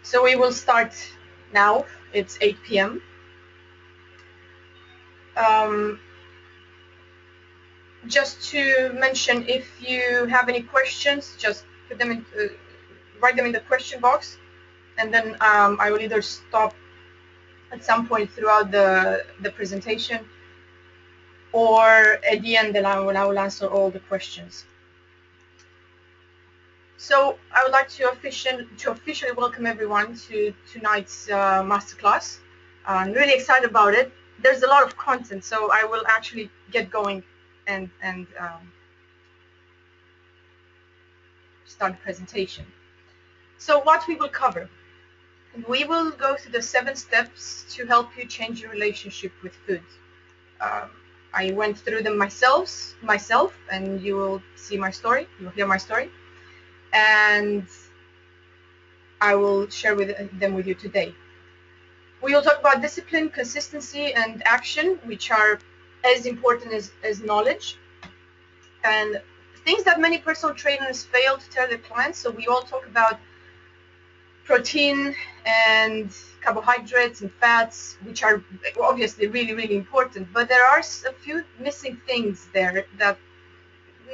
So we will start now. It's 8 p.m. Just to mention, if you have any questions, just put them in, write them in the question box, and then I will either stop at some point throughout the presentation, or at the end, then I will answer all the questions. So I would like to officially welcome everyone to tonight's masterclass. I'm really excited about it. There's a lot of content, so I will actually get going and start the presentation. So what we will cover, we will go through the 7 steps to help you change your relationship with food. I went through them myself, and you will see my story. You'll hear my story, and I will share them with you today. We will talk about discipline, consistency, and action, which are as important as knowledge, and things that many personal trainers fail to tell their clients. So we all talk about protein and carbohydrates and fats, which are obviously really, really important, but there are a few missing things there that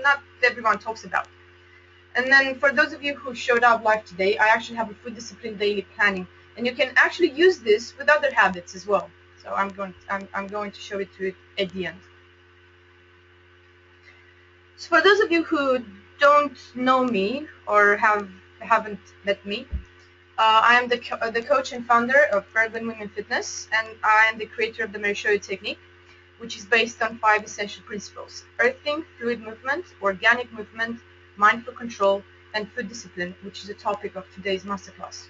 not everyone talks about. And then for those of you who showed up live today, I actually have a food discipline daily planning, and you can actually use this with other habits as well. So I'm going to show it to you at the end. So for those of you who don't know me or haven't met me, I am the coach and founder of Urban Women Fitness, and I am the creator of the Merisoiu technique, which is based on 5 essential principles: earthing, fluid movement, organic movement, mindful control, and food discipline, which is the topic of today's masterclass.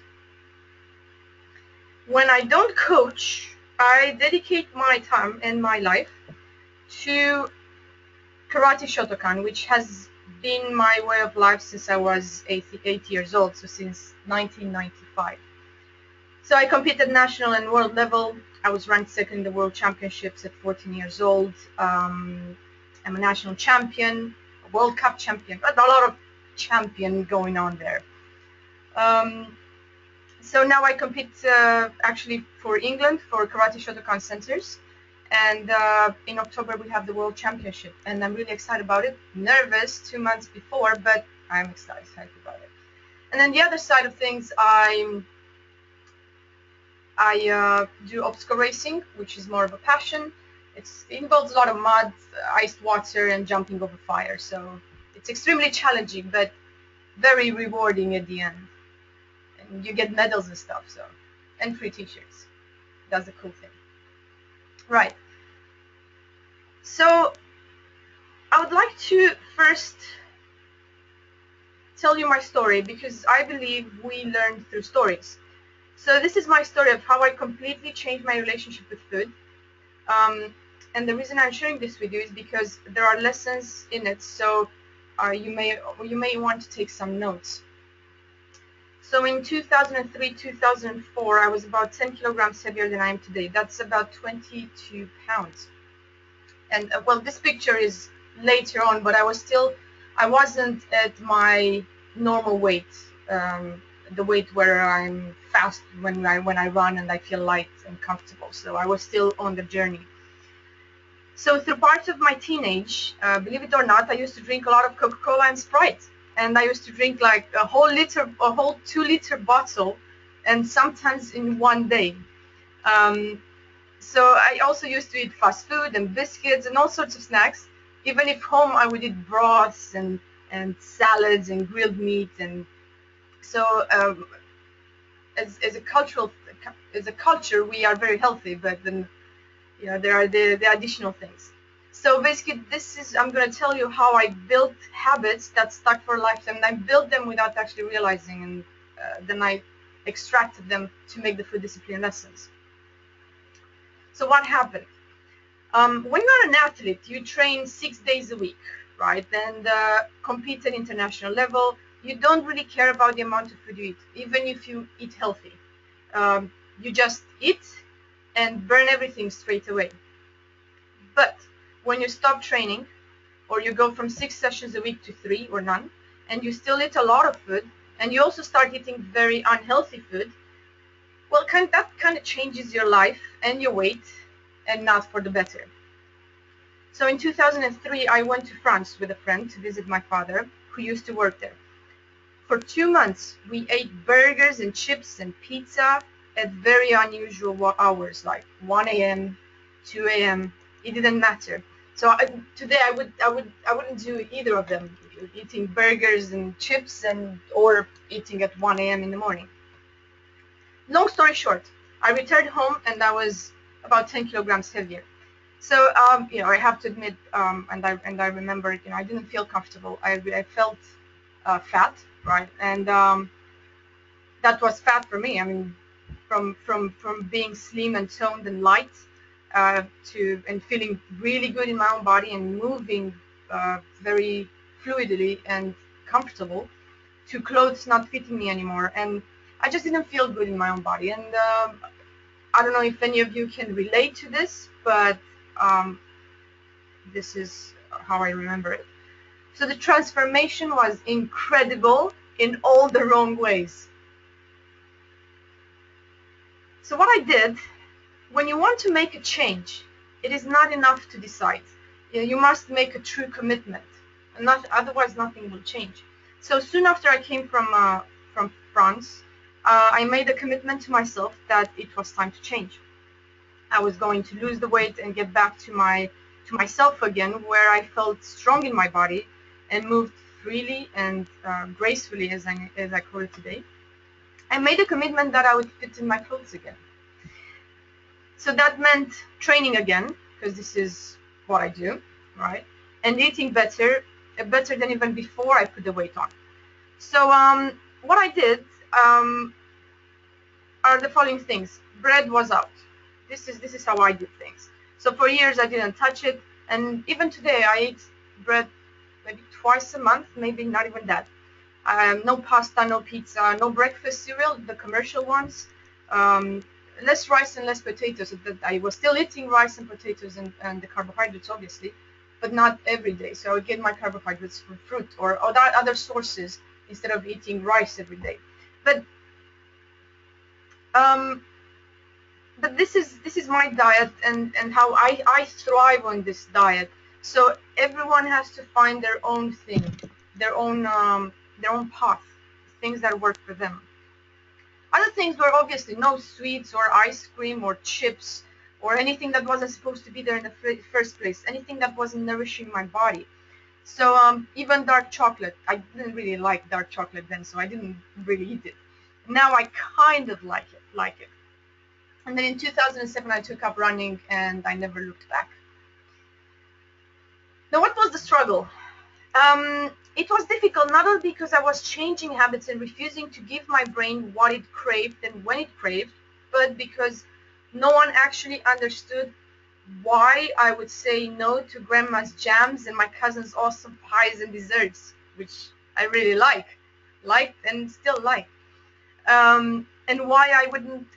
When I don't coach, I dedicate my time and my life to Karate Shotokan, which has been my way of life since I was 8 years old, so since 1995. So I competed national and world level. I was ranked second in the world championships at 14 years old. I'm a national champion, a World Cup champion, a lot of champion going on there. So now I compete actually for England for Karate Shotokan centers. And in October we have the World Championship, and I'm really excited about it. Nervous 2 months before, but I'm excited about it. And then the other side of things, I do obstacle racing, which is more of a passion. It involves a lot of mud, iced water, and jumping over fire. So it's extremely challenging, but very rewarding at the end. And you get medals and stuff, so, and free t-shirts. That's a cool thing. Right. So I would like to first tell you my story, because I believe we learn through stories. So this is my story of how I completely changed my relationship with food. And the reason I'm sharing this with you is because there are lessons in it. So you may want to take some notes. So in 2003, 2004, I was about 10 kilograms heavier than I am today. That's about 22 pounds. And well, this picture is later on, but I wasn't at my normal weight, the weight where I'm fast when I run and I feel light and comfortable. So I was still on the journey. So through parts of my teenage, believe it or not, I used to drink a lot of Coca-Cola and Sprite. And I used to drink like a whole 2-liter bottle, and sometimes in one day. So I also used to eat fast food and biscuits and all sorts of snacks. Even if home, I would eat broths and salads and grilled meat. And so as a culture, we are very healthy, but then there are the additional things. So basically, I'm going to tell you how I built habits that stuck for a lifetime. And I built them without actually realizing, and then I extracted them to make the food discipline lessons. So what happened? When you're an athlete, you train 6 days a week, right? And compete at international level. You don't really care about the amount of food you eat, even if you eat healthy. You just eat and burn everything straight away. But when you stop training, or you go from 6 sessions a week to 3 or none, and you still eat a lot of food, and you also start eating very unhealthy food, Well, that kind of changes your life and your weight, and not for the better. So in 2003, I went to France with a friend to visit my father, who used to work there. For 2 months, we ate burgers and chips and pizza at very unusual hours, like 1 a.m., 2 a.m. It didn't matter. So today I wouldn't do either of them, eating burgers and chips or eating at 1 a.m. in the morning. Long story short, I returned home and I was about 10 kilograms heavier. So I have to admit, and I remember, I didn't feel comfortable. I felt fat, right? And that was fat for me. I mean, from being slim and toned and light and feeling really good in my own body and moving very fluidly and comfortable, to clothes not fitting me anymore, and I just didn't feel good in my own body. And I don't know if any of you can relate to this, but this is how I remember it. So the transformation was incredible in all the wrong ways. So what I did, when you want to make a change, it is not enough to decide. You must make a true commitment, and otherwise nothing will change. So soon after I came from France, I made a commitment to myself that it was time to change. I was going to lose the weight and get back to myself again, where I felt strong in my body and moved freely and gracefully, as I call it today. I made a commitment that I would fit in my clothes again. So that meant training again, because this is what I do, right? And eating better than even before I put the weight on. So what I did are the following things. Bread was out. This is how I did things. So for years I didn't touch it, and even today I eat bread maybe twice a month, maybe not even that. No pasta, no pizza, no breakfast cereal, the commercial ones. Less rice and less potatoes. So that I was still eating rice and potatoes and the carbohydrates, obviously, but not every day. So I would get my carbohydrates from fruit or other sources instead of eating rice every day. But this is my diet and how I thrive on this diet. So everyone has to find their own thing, their own path, things that work for them. Other things were obviously no sweets or ice cream or chips or anything that wasn't supposed to be there in the first place, anything that wasn't nourishing my body. So even dark chocolate, I didn't really like dark chocolate then, so I didn't really eat it. Now I kind of like it. And then in 2007 I took up running and I never looked back. Now what was the struggle? It was difficult, not only because I was changing habits and refusing to give my brain what it craved and when it craved, but because no one actually understood why I would say no to grandma's jams and my cousin's awesome pies and desserts, which I really liked and still like. And why I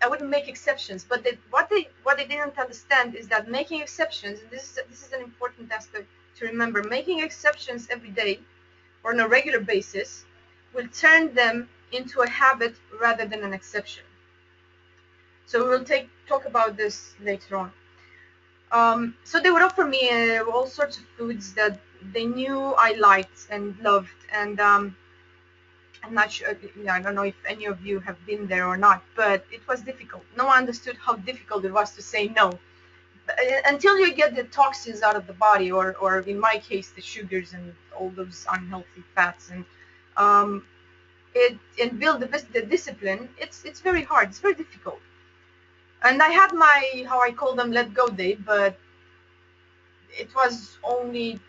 wouldn't make exceptions. But what they didn't understand is that making exceptions, and this is an important aspect to remember, making exceptions every day or on a regular basis will turn them into a habit rather than an exception. So we will talk about this later on. So they would offer me all sorts of foods that they knew I liked and loved, and I'm not sure, I don't know if any of you have been there or not, but it was difficult. No one understood how difficult it was to say no. Until you get the toxins out of the body, or in my case, the sugars and all those unhealthy fats, and build the discipline, it's very hard. It's very difficult. And I had my, how I call them, let go day, but it was only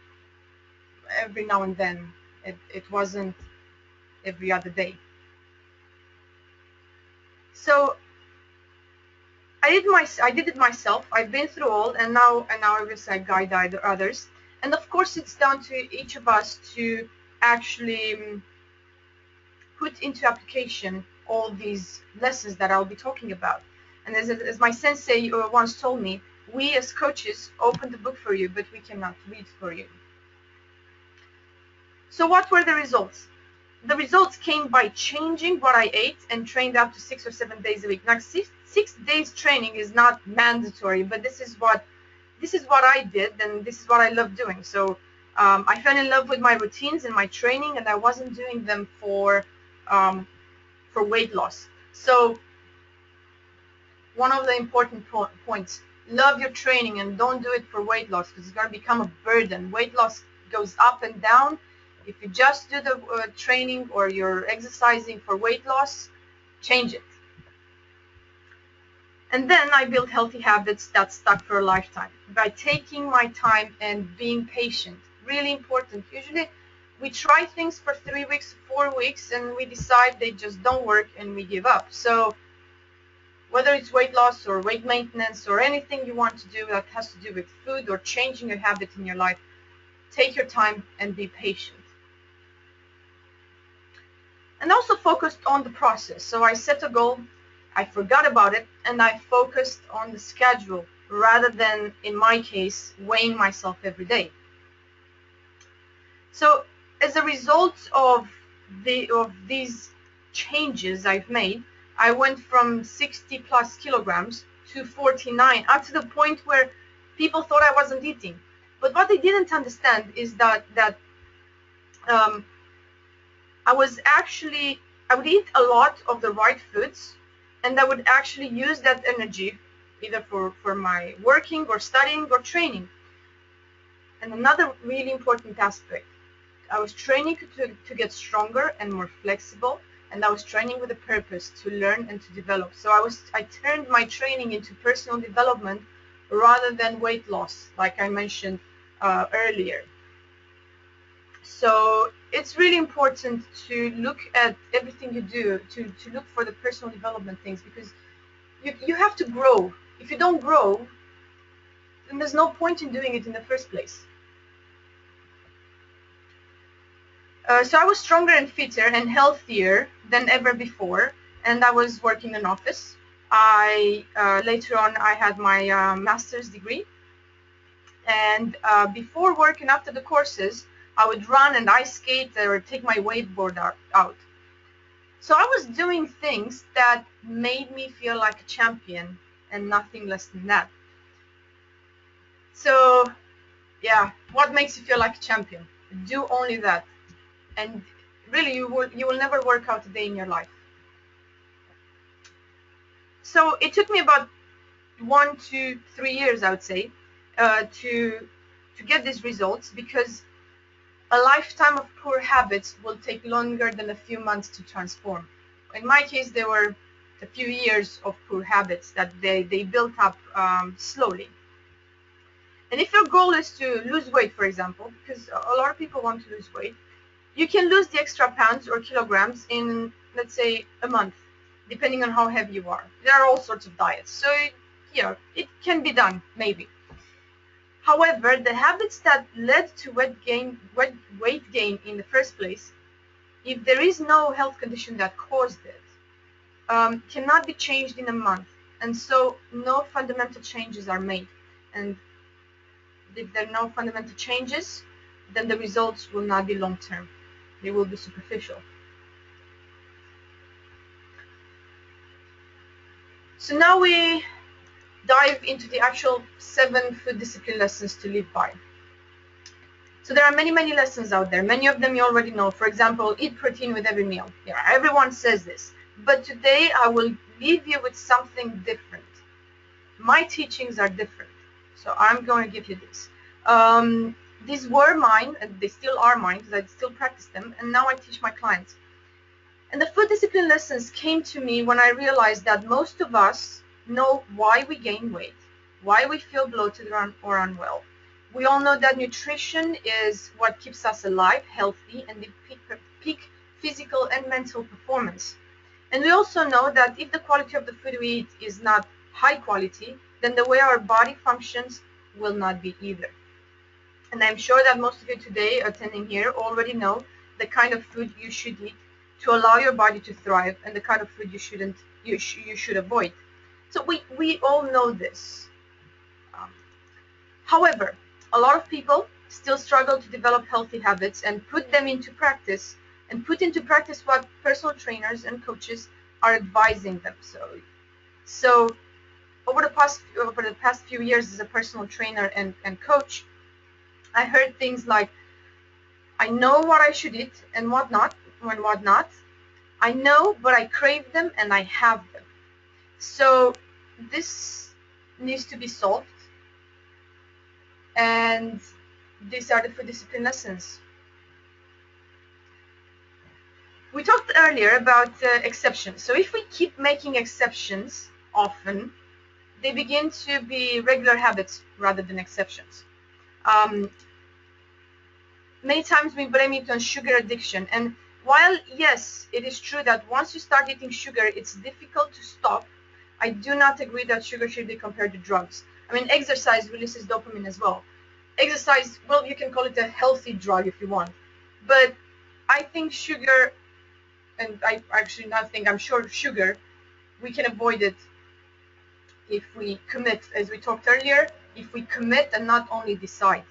every now and then. It wasn't every other day. So I did it myself. I've been through all, and now obviously I guide others. And of course, it's down to each of us to actually put into application all these lessons that I'll be talking about. And as my sensei once told me, we as coaches open the book for you, but we cannot read for you. So what were the results? the results came by changing what I ate and trained up to 6 or 7 days a week. Now, six days training is not mandatory, but this is what I did, and this is what I love doing. So I fell in love with my routines and my training, and I wasn't doing them for weight loss. So one of the important points: love your training and don't do it for weight loss, because it's going to become a burden. Weight loss goes up and down. If you just do the training or you're exercising for weight loss, change it. And then I built healthy habits that stuck for a lifetime by taking my time and being patient. Really important. Usually we try things for 3 weeks, 4 weeks, and we decide they just don't work and we give up. So whether it's weight loss or weight maintenance or anything you want to do that has to do with food or changing a habit in your life, take your time and be patient. And also focused on the process. So I set a goal, I forgot about it, and I focused on the schedule rather than, in my case, weighing myself every day. So as a result of these changes I've made, I went from 60 plus kilograms to 49, up to the point where people thought I wasn't eating. But what they didn't understand is that I would eat a lot of the right foods, and I would actually use that energy either for my working or studying or training. And another really important aspect, I was training to get stronger and more flexible, and I was training with a purpose to learn and to develop. So I turned my training into personal development rather than weight loss, like I mentioned earlier. So it's really important to look at everything you do, to look for the personal development things, because you have to grow. If you don't grow, then there's no point in doing it in the first place. So I was stronger and fitter and healthier than ever before, and I was working in an office. Later on I had my master's degree, and before work and after the courses, I would run and ice skate or take my wakeboard out. So I was doing things that made me feel like a champion and nothing less than that. So yeah, what makes you feel like a champion? Do only that, and really you will never work out a day in your life. So it took me about 1 to 3 years, I would say, to get these results, because a lifetime of poor habits will take longer than a few months to transform. In my case, there were a few years of poor habits that they built up slowly. And if your goal is to lose weight, for example, because a lot of people want to lose weight, you can lose the extra pounds or kilograms in, let's say, a month, depending on how heavy you are. There are all sorts of diets. So yeah, it can be done, maybe. However, the habits that led to weight gain in the first place, if there is no health condition that caused it, cannot be changed in a month. And so no fundamental changes are made. And if there are no fundamental changes, then the results will not be long-term. They will be superficial. So now we dive into the actual 7 food discipline lessons to live by. So there are many, many lessons out there. Many of them you already know. For example, eat protein with every meal. Yeah, everyone says this. But today I will leave you with something different. My teachings are different. So I'm going to give you this. These were mine, and they still are mine because I still practice them. And now I teach my clients. And the food discipline lessons came to me when I realized that most of us know why we gain weight, why we feel bloated or unwell. We all know that nutrition is what keeps us alive, healthy, and in peak physical and mental performance. And we also know that if the quality of the food we eat is not high quality, then the way our body functions will not be either. And I'm sure that most of you today attending here already know the kind of food you should eat to allow your body to thrive, and the kind of food you should avoid. So we all know this. However, a lot of people still struggle to develop healthy habits and put them into practice and put into practice what personal trainers and coaches are advising them. So over the past few years as a personal trainer and coach, I heard things like, I know what I should eat and what not, when what not. I know, but I crave them and I have them. So this needs to be solved, and these are the food discipline lessons. We talked earlier about exceptions. So if we keep making exceptions often, they begin to be regular habits rather than exceptions. Many times we blame it on sugar addiction. And while, yes, it is true that once you start eating sugar, it's difficult to stop, I do not agree that sugar should be compared to drugs. I mean, exercise releases dopamine as well. Exercise, well, you can call it a healthy drug if you want. But I think sugar, and I actually not think, I'm sure sugar, we can avoid it if we commit, as we talked earlier, if we commit and not only decide.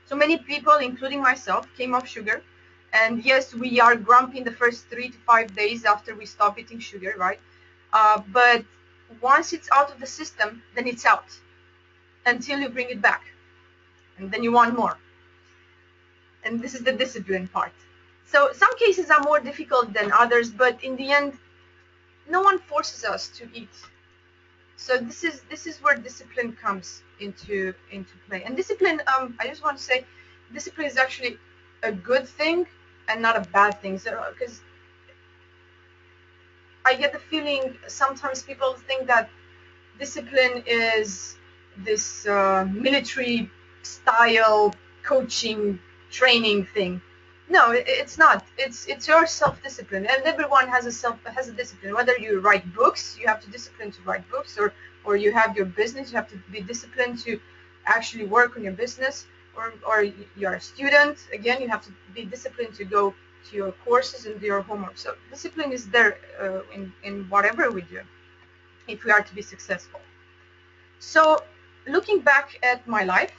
So many people, including myself, came off sugar. And yes, we are grumpy in the first 3 to 5 days after we stop eating sugar, right? But once it's out of the system, then it's out until you bring it back. And then you want more. And this is the discipline part. So some cases are more difficult than others, but in the end, no one forces us to eat. So this is where discipline comes into play. And discipline, I just want to say, discipline is actually a good thing and not a bad thing. So because I get the feeling sometimes people think that discipline is this military style coaching training thing. No, it's not. It's your self-discipline, and everyone has a discipline. Whether you write books, you have to discipline to write books, or you have your business, you have to be disciplined to actually work on your business, or you're a student. Again, you have to be disciplined to go to your courses and do your homework. So discipline is there in whatever we do, if we are to be successful. So looking back at my life,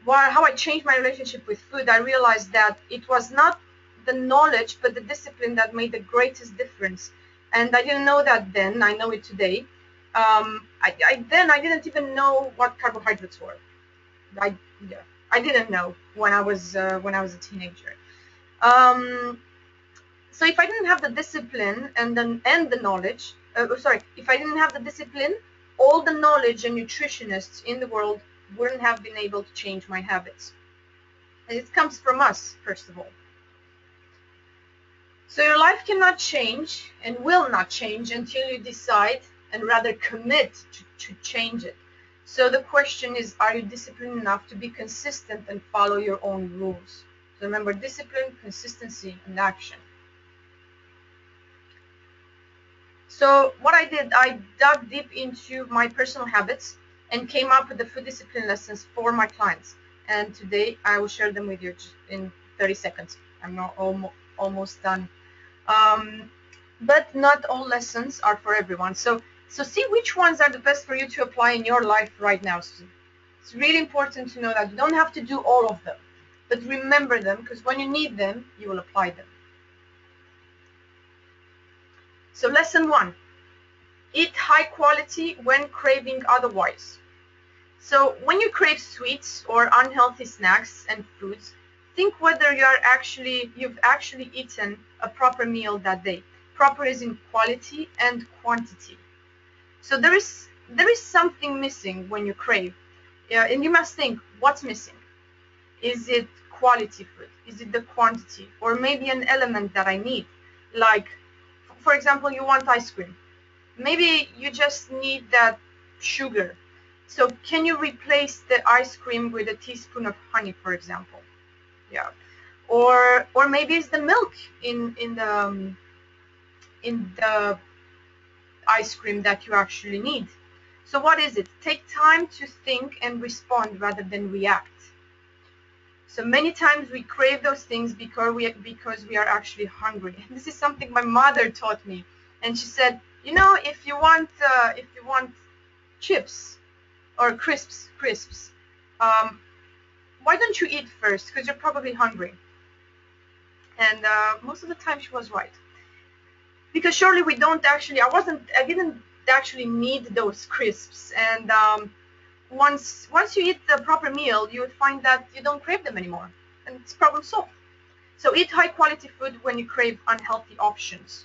how I changed my relationship with food, I realized that it was not the knowledge but the discipline that made the greatest difference. And I didn't know that then. I know it today. I didn't even know what carbohydrates were. I didn't know when I was a teenager. So if I didn't have the discipline and the knowledge, if I didn't have the discipline, all the knowledge and nutritionists in the world wouldn't have been able to change my habits. And it comes from us, first of all. So your life cannot change and will not change until you decide and rather commit to change it. So the question is, are you disciplined enough to be consistent and follow your own rules? So remember, discipline, consistency, and action. So what I did, I dug deep into my personal habits and came up with the food discipline lessons for my clients. And today I will share them with you in 30 seconds. I'm not almost done. But not all lessons are for everyone. So see which ones are the best for you to apply in your life right now. So it's really important to know that you don't have to do all of them, but remember them, because when you need them, you will apply them. So lesson 1, eat high quality when craving otherwise. So when you crave sweets or unhealthy snacks and foods, think whether you've actually eaten a proper meal that day. Proper is in quality and quantity. So there is something missing when you crave. And you must think, what's missing? Is it quality food? Is it the quantity? Or maybe an element that I need? Like, for example, you want ice cream. Maybe you just need that sugar. So can you replace the ice cream with a teaspoon of honey, for example? Yeah. Or maybe it's the milk in the ice cream that you actually need. So what is it? Take time to think and respond rather than react. So many times we crave those things because we are actually hungry. And this is something my mother taught me, and she said, if you want chips or crisps, why don't you eat first? Because you're probably hungry. And most of the time she was right. Because surely we don't actually, I didn't actually need those crisps. And once you eat the proper meal, you would find that you don't crave them anymore. And it's problem solved. So eat high quality food when you crave unhealthy options.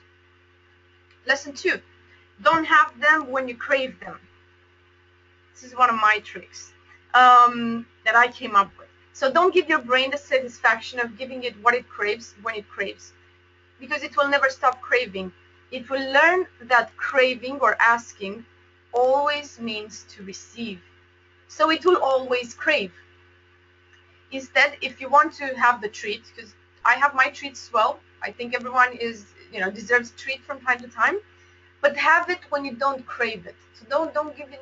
Lesson 2, don't have them when you crave them. This is one of my tricks that I came up with. So don't give your brain the satisfaction of giving it what it craves when it craves, because it will never stop craving. It will learn that craving or asking always means to receive. So it will always crave. Instead, if you want to have the treat, because I have my treats as well, I think everyone deserves a treat from time to time, but have it when you don't crave it. So don't give in.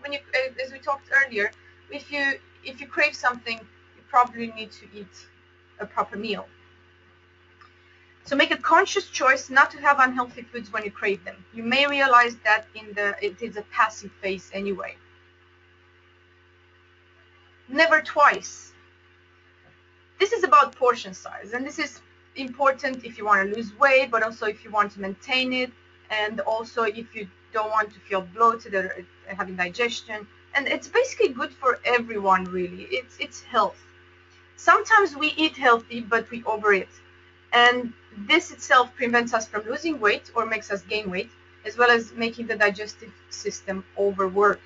When you, as we talked earlier, if you crave something, you probably need to eat a proper meal. So make a conscious choice not to have unhealthy foods when you crave them. You may realize that it is a passive phase anyway. Never twice. This is about portion size, and this is important if you want to lose weight, but also if you want to maintain it, and also if you don't want to feel bloated or having digestion. And it's basically good for everyone, really. It's health. Sometimes we eat healthy, but we overeat. And this itself prevents us from losing weight or makes us gain weight, as well as making the digestive system overwork.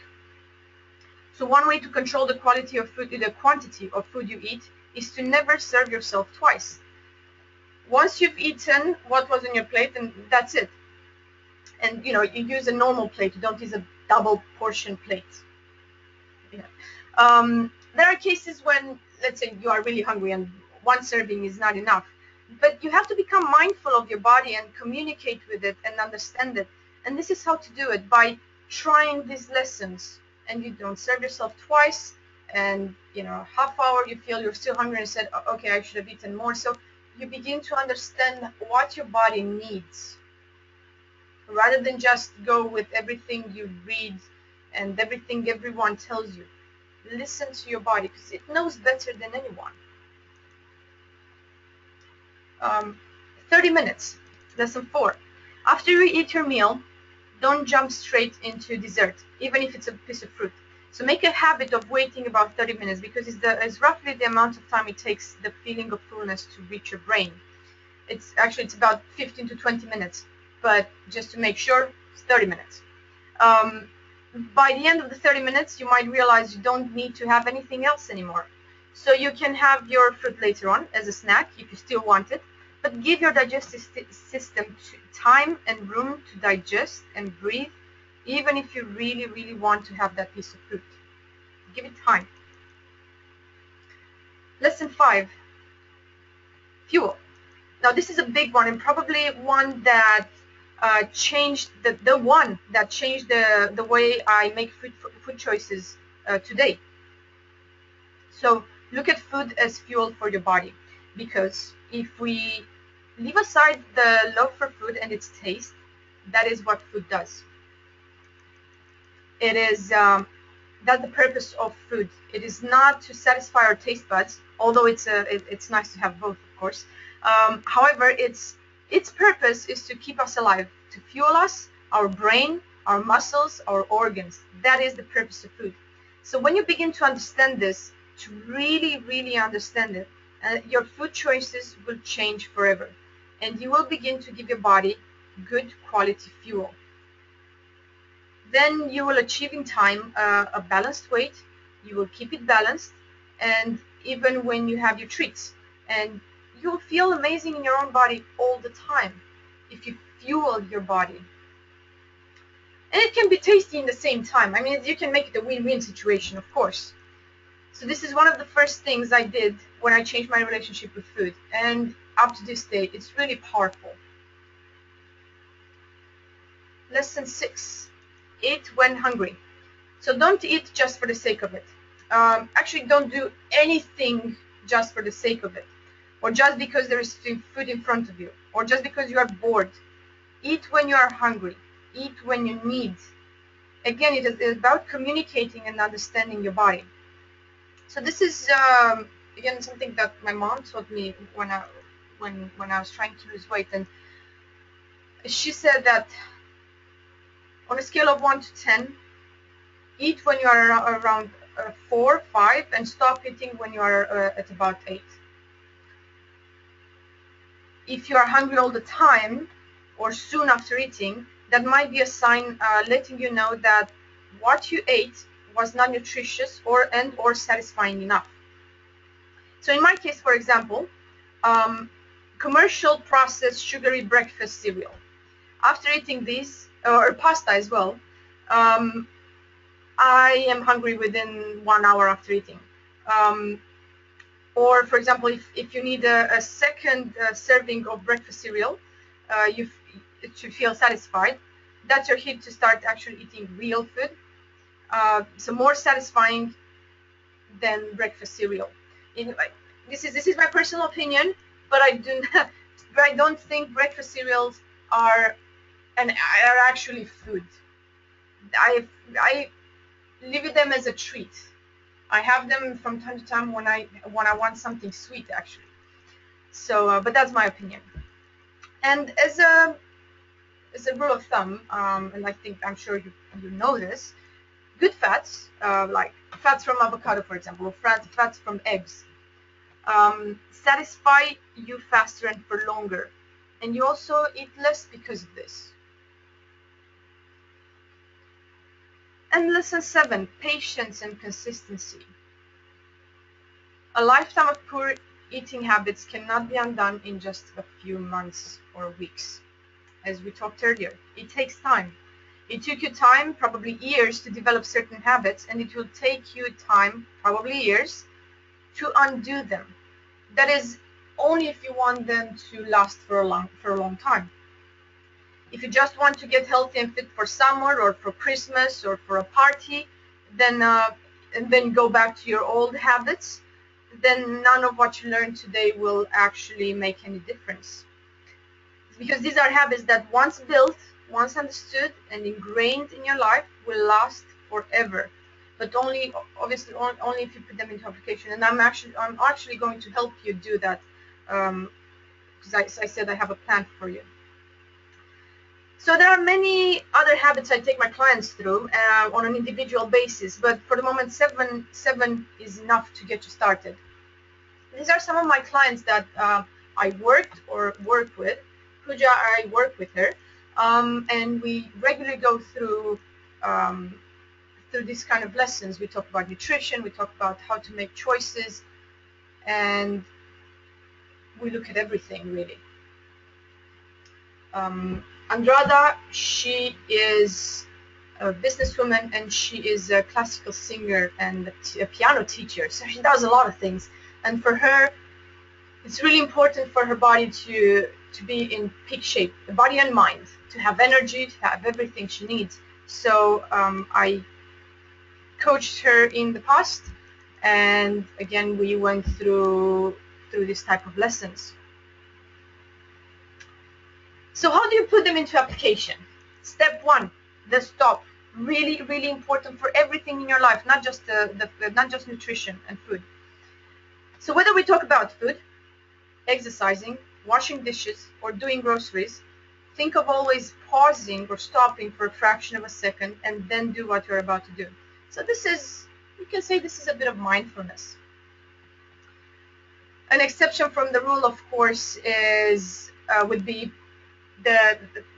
So one way to control the quality of food, the quantity of food you eat, is to never serve yourself twice. Once you've eaten what was in your plate, and that's it. And you use a normal plate. You don't use a double portion plate. There are cases when, let's say, you are really hungry and one serving is not enough. But you have to become mindful of your body and communicate with it and understand it. And this is how to do it, by trying these lessons. And you don't serve yourself twice, and half hour you feel you're still hungry and said, okay, I should have eaten more. So you begin to understand what your body needs, rather than just go with everything you read and everything everyone tells you. Listen to your body, because it knows better than anyone. 30 minutes. Lesson 4. After you eat your meal, don't jump straight into dessert, even if it's a piece of fruit. So make a habit of waiting about 30 minutes, because it's roughly the amount of time it takes the feeling of fullness to reach your brain. It's about 15 to 20 minutes, but just to make sure, it's 30 minutes. By the end of the 30 minutes, you might realize you don't need to have anything else anymore. So you can have your fruit later on as a snack if you still want it, but give your digestive system time and room to digest and breathe, even if you really, really want to have that piece of fruit. Give it time. Lesson 5, fuel. Now this is a big one, and probably one that changed the one that changed the way I make food choices today. So look at food as fuel for your body, because if we leave aside the love for food and its taste, that is what food does. It is that's the purpose of food. It is not to satisfy our taste buds, although it's nice to have both, of course. However, its purpose is to keep us alive, to fuel us, our brain, our muscles, our organs. That is the purpose of food. So when you begin to understand this, to really, really understand it, your food choices will change forever, and you will begin to give your body good quality fuel. Then you will achieve in time a balanced weight. You will keep it balanced, and even when you have your treats, and you'll feel amazing in your own body all the time if you fuel your body. And it can be tasty in the same time. I mean, you can make it a win-win situation, of course. So this is one of the first things I did when I changed my relationship with food, and up to this day, it's really powerful. Lesson 6, eat when hungry. So don't eat just for the sake of it. Actually, don't do anything just for the sake of it, or just because there is food in front of you, or just because you are bored. Eat when you are hungry. Eat when you need. Again, it is about communicating and understanding your body. So this is again something that my mom taught me when I was trying to lose weight, and she said that on a scale of 1 to 10, eat when you are around 4, 5, and stop eating when you are at about 8. If you are hungry all the time or soon after eating, that might be a sign letting you know that what you ate was not nutritious or satisfying enough. So in my case, for example, commercial processed sugary breakfast cereal. After eating these, or pasta as well, um, I am hungry within 1 hour after eating. Um, or, for example, if you need a second serving of breakfast cereal, you to feel satisfied, that's your hint to start actually eating real food. So more satisfying than breakfast cereal. This is my personal opinion, but I don't think breakfast cereals are actually food. I leave them as a treat. I have them from time to time when I want something sweet, actually. So, but that's my opinion. And as a rule of thumb, and I'm sure you know this, good fats, like fats from avocado, for example, or fats from eggs, satisfy you faster and for longer, and you also eat less because of this. And lesson 7, patience and consistency. A lifetime of poor eating habits cannot be undone in just a few months or weeks. As we talked earlier, it takes time. It took you time, probably years, to develop certain habits, and it will take you time, probably years, to undo them. That is only if you want them to last for a long time. If you just want to get healthy and fit for summer or for Christmas or for a party, then and then go back to your old habits, then none of what you learned today will actually make any difference. Because these are habits that once built, once understood and ingrained in your life will last forever. But obviously only if you put them into application. And I'm actually going to help you do that, because I said I have a plan for you. So there are many other habits I take my clients through on an individual basis, but for the moment, seven is enough to get you started. These are some of my clients that I worked or work with. Pooja, I work with her, and we regularly go through these kind of lessons. We talk about nutrition, we talk about how to make choices, and we look at everything really. Andrada, she is a businesswoman and she is a classical singer and a piano teacher. So she does a lot of things. And for her, it's really important for her body to be in peak shape, the body and mind, to have energy, to have everything she needs. So I coached her in the past, and again we went through this type of lessons. So how do you put them into application? Step 1, the stop. Really, really important for everything in your life, not just not just nutrition and food. So whether we talk about food, exercising, washing dishes, or doing groceries, think of always pausing or stopping for a fraction of a second and then do what you're about to do. So you can say this is a bit of mindfulness. An exception from the rule, of course, would be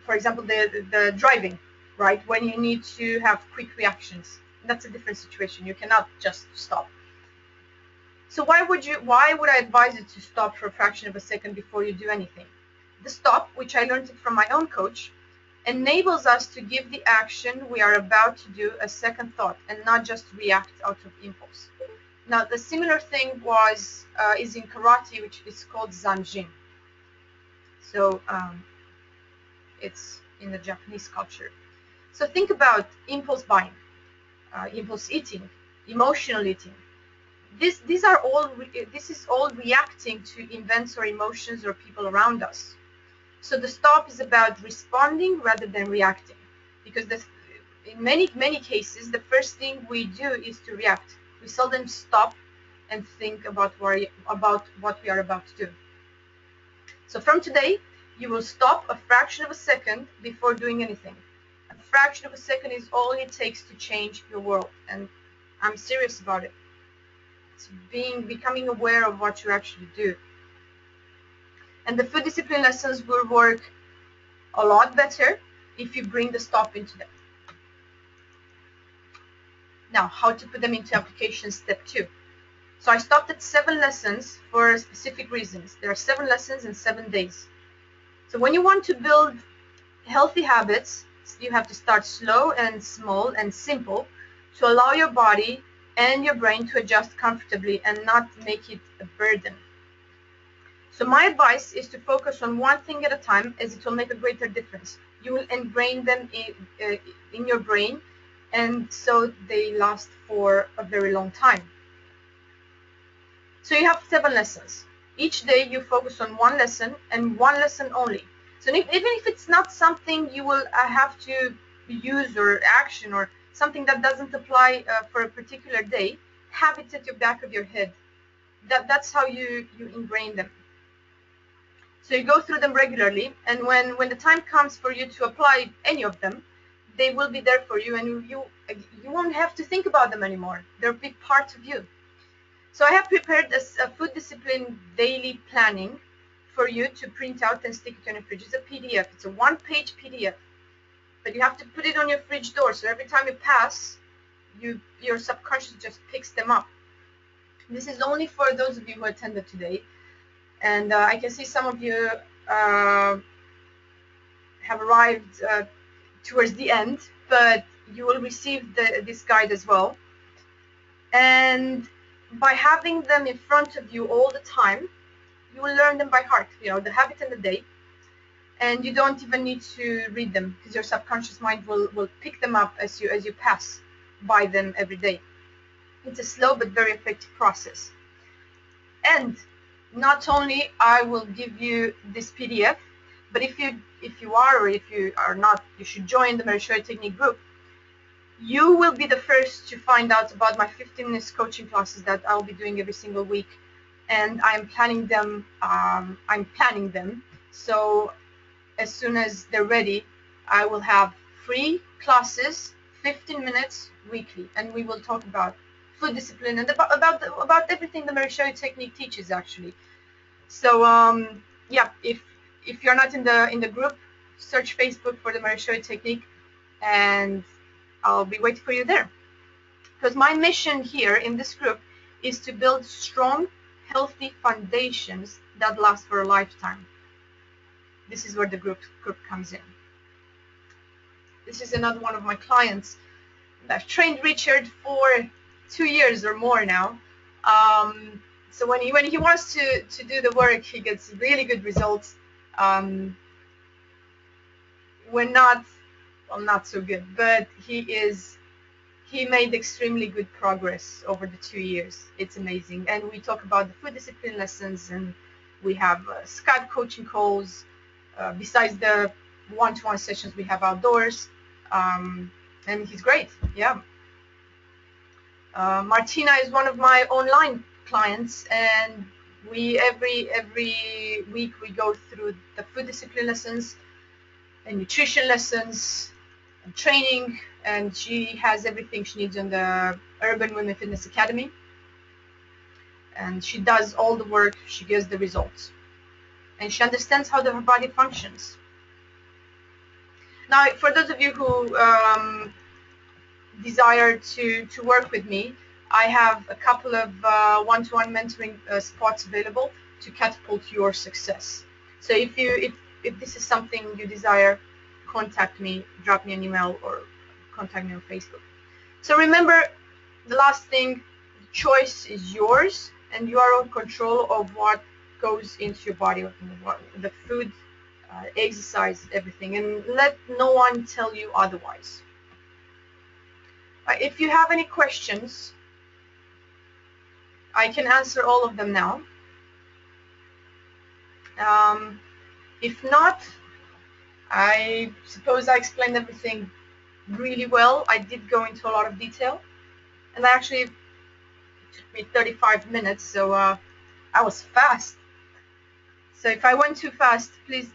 for example, the driving, right? When you need to have quick reactions, that's a different situation. You cannot just stop. So why would I advise you to stop for a fraction of a second before you do anything? The stop, which I learned it from my own coach, enables us to give the action we are about to do a second thought and not just react out of impulse. Now, the similar thing is in karate, which is called zanjin. So it's in the Japanese culture. So think about impulse buying, impulse eating, emotional eating. This is all reacting to events or emotions or people around us. So the stop is about responding rather than reacting, because in many cases the first thing we do is to react. We seldom stop and think about what we are about to do. So from today, you will stop a fraction of a second before doing anything. A fraction of a second is all it takes to change your world, and I'm serious about it. It's becoming aware of what you actually do. And the food discipline lessons will work a lot better if you bring the stop into them. Now, how to put them into application, step 2. So I stopped at 7 lessons for specific reasons. There are 7 lessons in 7 days. So when you want to build healthy habits, you have to start slow and small and simple to allow your body and your brain to adjust comfortably and not make it a burden. So my advice is to focus on one thing at a time, as it will make a greater difference. You will ingrain them in your brain, and so they last for a very long time. So you have 7 lessons. Each day you focus on one lesson and one lesson only. So even if it's not something you will have to use or action or something that doesn't apply for a particular day, have it at the back of your head. That's how you ingrain them. So you go through them regularly, and when the time comes for you to apply any of them, they will be there for you, and you won't have to think about them anymore. They're a big part of you. So I have prepared a food discipline daily planning for you to print out and stick it on your fridge. It's a PDF. It's a 1-page PDF, but you have to put it on your fridge door. So every time you pass, your subconscious just picks them up. This is only for those of you who attended today. And I can see some of you have arrived towards the end, but you will receive this guide as well. And by having them in front of you all the time, you will learn them by heart, the habit and the day. And you don't even need to read them, because your subconscious mind will pick them up as you pass by them every day. It's a slow but very effective process. And not only I will give you this PDF, but if you are or if you are not, you should join the Merisoiu Technique group. You will be the first to find out about my 15 minutes coaching classes that I'll be doing every single week, and I'm planning them. So as soon as they're ready, I will have free classes, 15 minutes weekly, and we will talk about food discipline and about everything the Merisoiu Technique teaches, actually. So yeah, if you're not in the group, search Facebook for the Merisoiu Technique, and I'll be waiting for you there. Because my mission here in this group is to build strong, healthy foundations that last for a lifetime. This is where the group comes in. This is another one of my clients. I've trained Richard for 2 years or more now. So when he wants to do the work, he gets really good results. We're not so good, but he made extremely good progress over the 2 years. It's amazing. And we talk about the food discipline lessons, and we have Skype coaching calls. Besides the one-to-one sessions we have outdoors, and he's great. Yeah. Martina is one of my online clients, and we every week we go through the food discipline lessons and nutrition lessons and training, and she has everything she needs on the Urban Women Fitness Academy, and she does all the work. She gets the results, and she understands how her body functions. Now, for those of you who desire to work with me, I have a couple of one-to-one mentoring spots available to catapult your success. So if this is something you desire, contact me, drop me an email, or contact me on Facebook. So remember, the last thing, choice is yours, and you are in control of what goes into your body, the food, exercise, everything, and let no one tell you otherwise. If you have any questions, I can answer all of them now. If not, I suppose I explained everything really well. I did go into a lot of detail, and I actually took me 35 minutes, so I was fast. So if I went too fast, please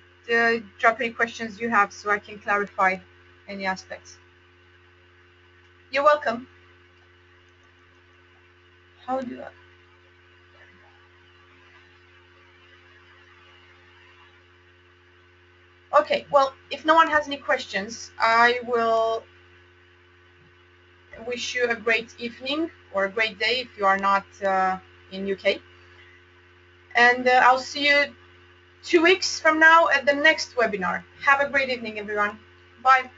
drop any questions you have so I can clarify any aspects. You're welcome. How do I? Okay, well, if no one has any questions, I will wish you a great evening or a great day if you are not in UK. And I'll see you 2 weeks from now at the next webinar. Have a great evening, everyone. Bye.